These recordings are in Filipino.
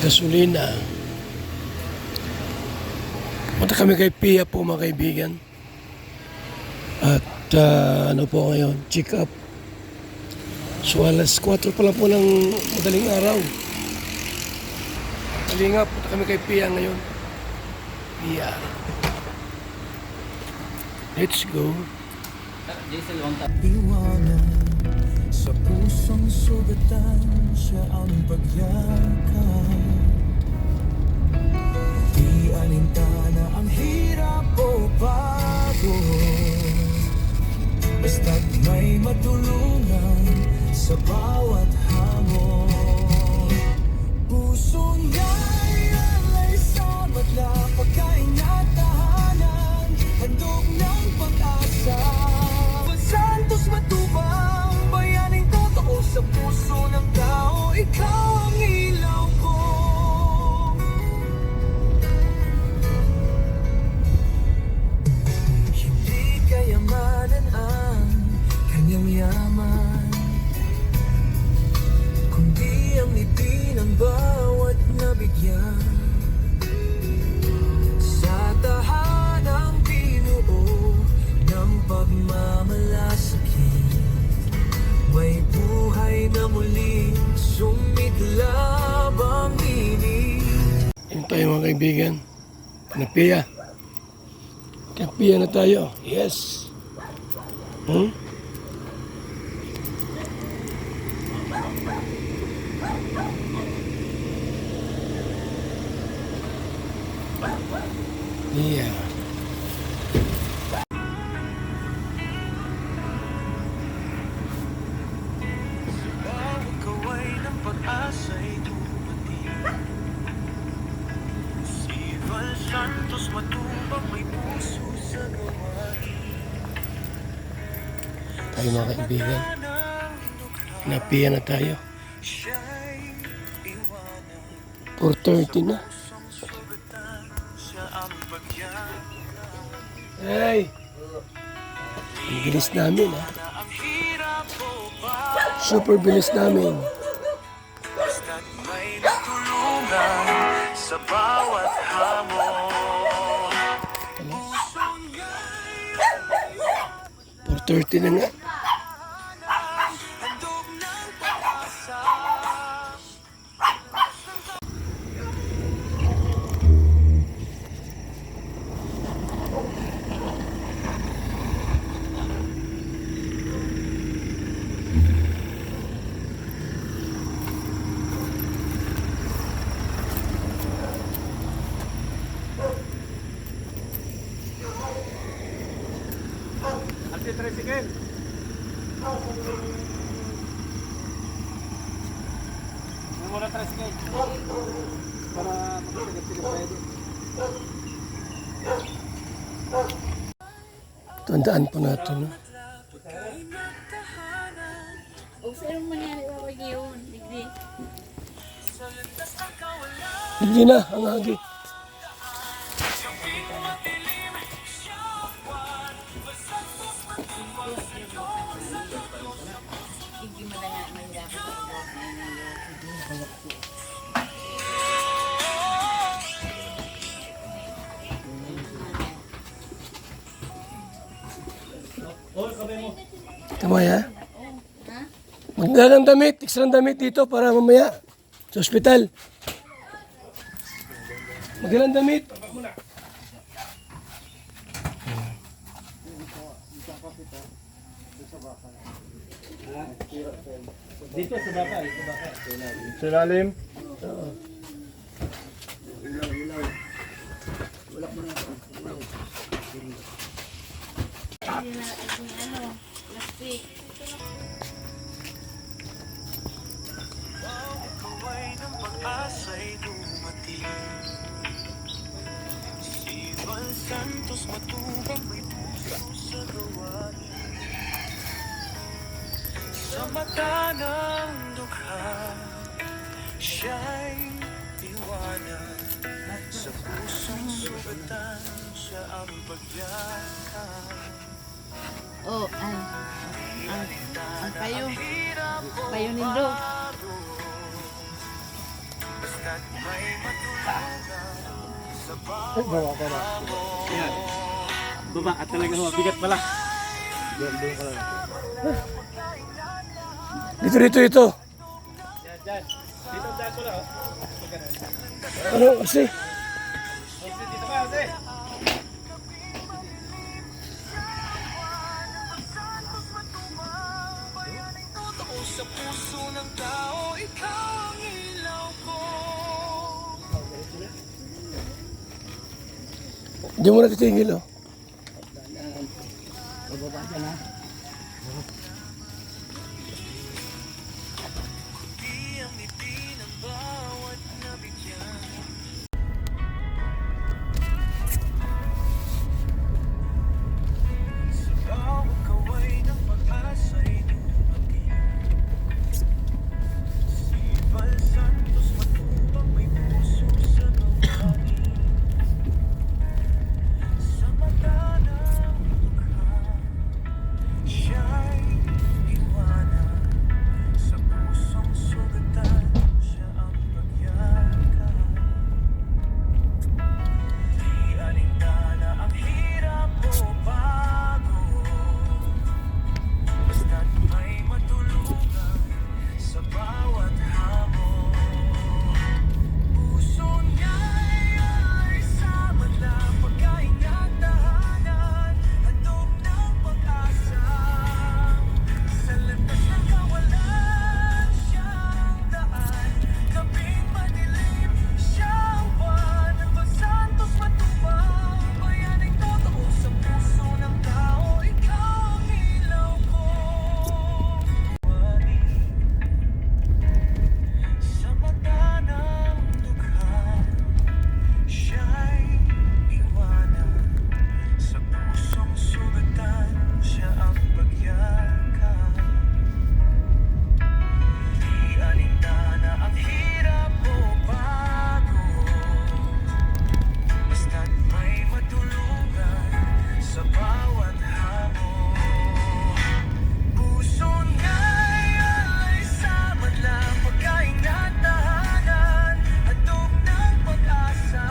gasolina. Punta kami kay Pia po mga kaibigan. At ano po ngayon, check up. So alas 4 pa lang po ng madaling araw. Halika, punta kami kay Pia ngayon. Pia. Let's go. Iwanan sa pusong sugatan siya ang pagyakap. Di alintana ang hirap o pagod, basta't may matulungan sa bawat hamon. Puso niya'y alay sa madla, pagkain at tahanan, handog ng pag-asa. Santos matubang, bayaning totoo sa puso ng tao, ikaw ang ilaw ko. Hindi kayamanan ang kanyang yaman, kundi ang ngiti ng bawat nabigyan. Sa tahanang binuo ng pagmamalasakit, may buhay na muling sumiklab ang inig. Yun tayo mga kaibigan. Na Pia. Kaya Pia na tayo. Yes. Yeah. Bawat kaway ng pag-asa'y dumating. Si Val Santos matubang, may puso sa gawain. Tayo mga kaibigan. Na Pia na tayo. Siya'y iwanan 4:30 na. pusong sugatan, siya ang pagyakap. Hey! Ang bilis namin ha. Na ang hirap o pagod, Super bilis namin. basta't may natulungan sa bawat hamon. Puso niya'y 4:30 na nga. handog ng pag-asa. Tricycle. Muna tricycle. Para magsigat-sigat tayo din. Tandaan po natin. No? O sa'yo mangyari ba pag yun? Digdi. Hindi na, ang agi. Digdi mo na nga mahirap. Tama ya? Magdala ng damit, extra ng damit dito para mamaya sa ospital. Magdala ng damit. Dito sa baka, sa ilalim. Ano, plastic. Bawat kaway ng pag-asa'y dumating. Si Val Santos matubang, may puso sa gawain. Sa mata ng dukha, siya'y iwanan. Sa pusong sugatan, siya ang pagyakap. Oh, ang payo. Payo nindo. Basta't may matulungan sa Ay, bawa ka na. Yan. Baba at talaga mabigat pala. Doon ka lang. Dito, dito, ito. Yan, dyan. Dito dyan ko lang. Ano kasi? Dito ka, ate. Sa puso ng tao, ikaw ang ilaw ko. Hindi mo na titingil, oh. Di ang ngiti ng bawat nabigyan. Sa bawat kaway ng pag-asa'y dumating. Si Val Santos matubang may puso sa gawain. Sa mata ng dukha, siya'y iwanan. Sa pusong sugatan, siya ang pagyakap. Di alintana ang hirap o pagod. Basta't may matulungan sa bawat hamon. Puso niya'y ay sa madlang pagkaingatahanan, handog ng pag-asa. Sa landas ng kawalan, siyang daan. Gabing madilim, siyang buwan. Ang Val Santos matubang, bayaning totoo sa puso ng tao. Ikaw ang ilaw ko. Sa mata ng dukha, siya'y iwanan. Sa pusong sugatan, siya ang pagyakap. Di alintana ang hirap o pagod. Basta't may matulungan sa bawat hamon. Puso niya'y ay sa madlang pagkaingatahanan, handog ng pag-asa.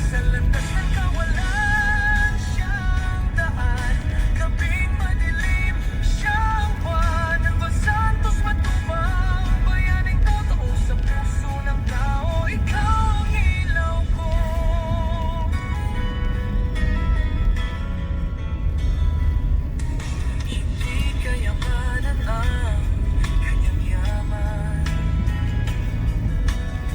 Sa landas ng kawalan, siyang daan. Gabing madilim, siyang buwan. Ang Val Santos matubang, bayaning totoo sa puso ng tao. Ikaw ang ilaw ko. Hindi kayamanan ang kanyang yaman,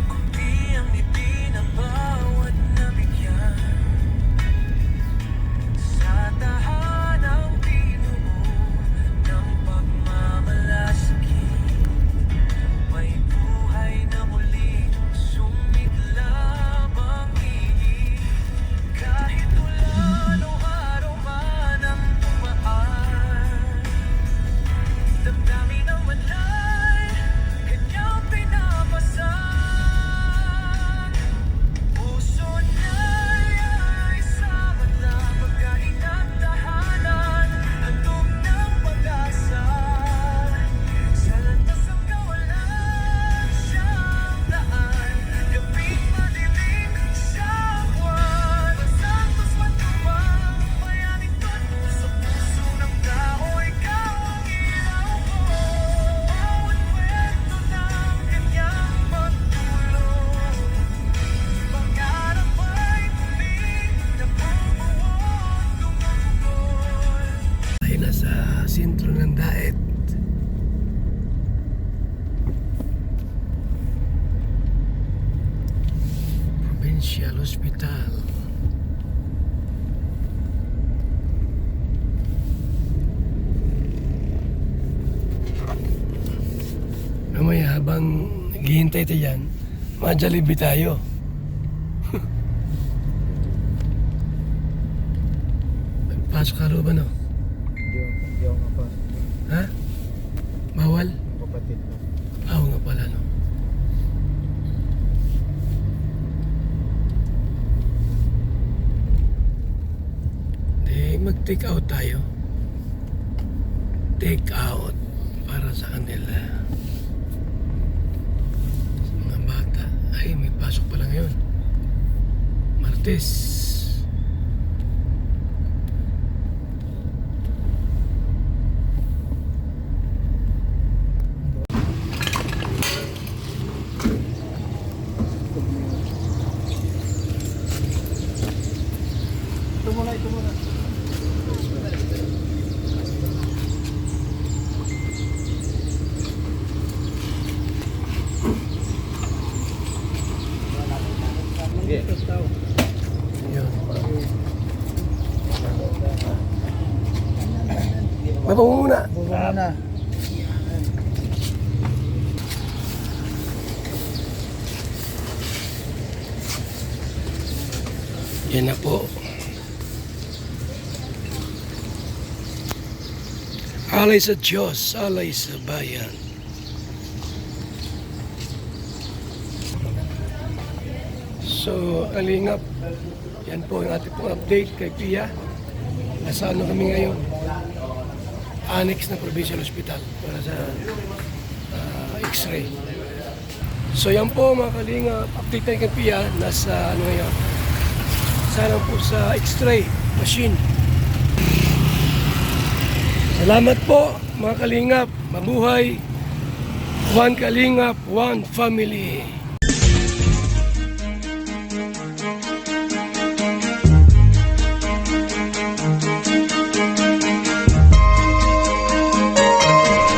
kundi ang ngiti ng bawat nabigyan. Sa tahanang binuo ng pagmamalasakit, may buhay na muling sumiklab ang hihig. Kahit ulan o araw man ang dumaan, damdamin ang malay, kanyang pinapasan. Puso niya'y ay sa madlang pagkaingatahanan, handog ng pag-asa. Sa landas ng kawalan, siyang daan. Gabing madilim, siyang buwan. Val Santos matubang, bayaning totoo sa puso ng tao. Ikaw ang ilaw ko. Bawat kwento ng kanyang pagtulong, pangarap ay muling nabubuo, tumutugol. Ay nasa sentro ng Daet. Provincial Hospital. Mamaya habang naghihintay tayo dyan, ma-Jollibee tayo. Pasok ka ro ba, no? Hindi ako nga pa. Ha? Bawal? Kapatid mo. Oo nga pala, no? Di mag-take out tayo. Take out para sa kanila. Sa mga bata. Practice. Ito muna, ito muna. Yun. Baba mo muna. Bumuna na. Yan na po. Alay sa Diyos, alay sa bayan. So, Kalingap, yan po yung ating pong update kay Pia. Nasa ano kami ngayon? Annex na Provincial Hospital para sa X-ray. So yan po mga Kalingap, update tayo kay Pia. Nasa ano ngayon? Sana po sa X-ray machine. Salamat po mga Kalingap. Mabuhay. One Kalingap, one family.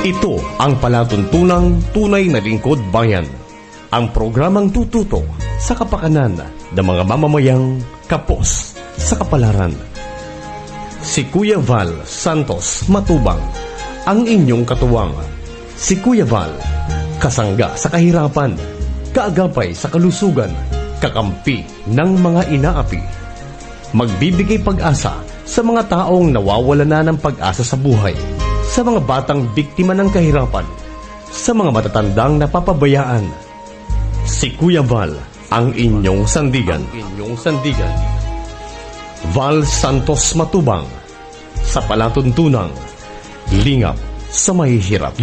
Ito ang palatuntunang tunay na lingkod bayan. Ang programang tututok sa kapakanan ng mga mamamayang kapos sa kapalaran. Si Kuya Val Santos Matubang, ang inyong katuwang. Si Kuya Val, kasangga sa kahirapan, kaagapay sa kalusugan, kakampi ng mga inaapi. Magbibigay pag-asa sa mga taong nawawala na ng pag-asa sa buhay, sa mga batang biktima ng kahirapan, sa mga matatandang napapabayaan. Si Kuya Val, ang inyong sandigan. Val Santos Matubang, sa palatuntunang lingap sa mahihirap.